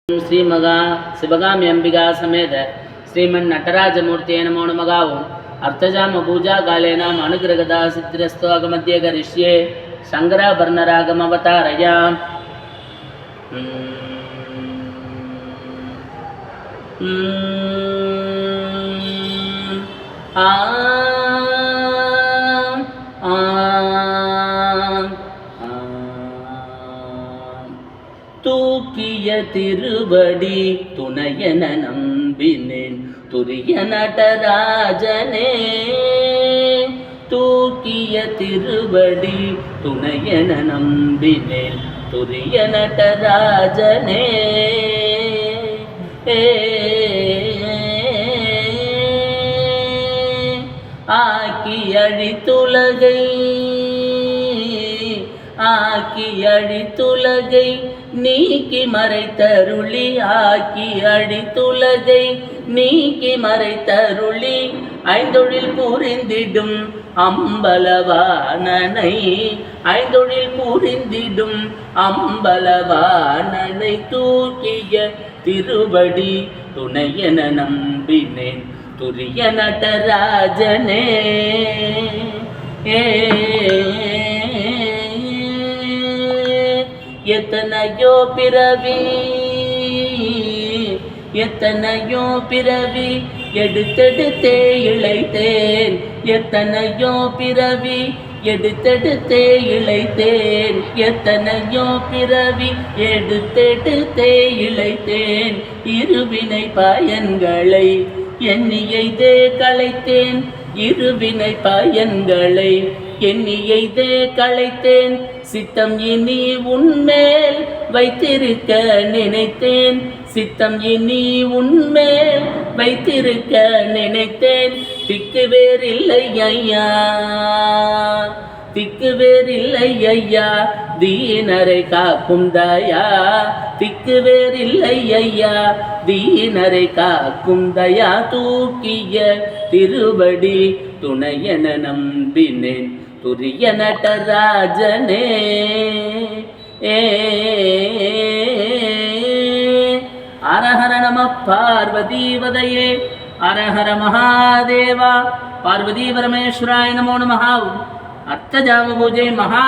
श्री मगा शिवगामी अंबिका समेत श्रीमन् नटराजमूर्ति नमो नमः। अर्थजाम पूजा कालेन अनुग्रहदा सिद्धिरस्तु अगमध्य करिष्ये शंकराभरणरागमवतारया। தூக்கிய திருவடி துணையன நம்பினேன் துரிய நடராஜனே. தூக்கிய திருவடி துணையன நம்பினேன் துரிய நடராஜனே. ஆக்கி அழித்துலகை ஆக்கி அழித்துலகை நீக்கி மறைத்தருளி. ஆக்கி அழித்துலகை நீக்கி மறைத்தருளி ஐந்தொழில் புரிந்திடும் அம்பலவாணனை. ஐந்தொழில் புரிந்திடும் அம்பலவாணனை தூக்கிய திருவடி துணையன நம்பினேன் துரிய நடராஜனே. எத்தனையோ பிறவி எத்தனையோ பிறவி எடுத்தெடுத்தே இழைத்தேன். எத்தனையோ பிறவி எடுத்தெடுத்தே இழைத்தேன். எத்தனையோ பிறவி எடுத்தெடுத்தே இழைத்தேன். இருவினை பயன்களை எண்ணியைதே களைத்தேன். இருவினை பயன்களை எண்ணியைதே களைத்தேன். சித்தம் இனி உன்மேல் வைத்திருக்க நினைத்தேன். சித்தம் இனி உன்மேல் வைத்திருக்க நினைத்தேன். திக்கு வேறில்லை ஐயா திக்கு வேறில்லை ஐயா தீனரை காக்கும் தயா. திக்கு வேறில்லை ஐயா தீனரை காக்கும் தயா. தூக்கிய திருவடி துணையன நம்பினேன் துரிய நடராஜனே. அரஹர நம பார்வதீவதயே. அரஹர மகாதேவா. பார்வதி பரமேஸ்வராய நமோ நமः. अर्थजाम पूजे महा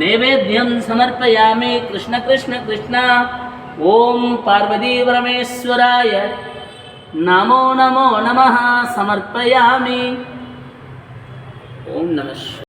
नैवेद्यं समर्पयामि. कृष्ण कृष्ण कृष्ण. ओम पार्वती परमेश्वराय नमो नमो नमः समर्पयामि. ओम नमः।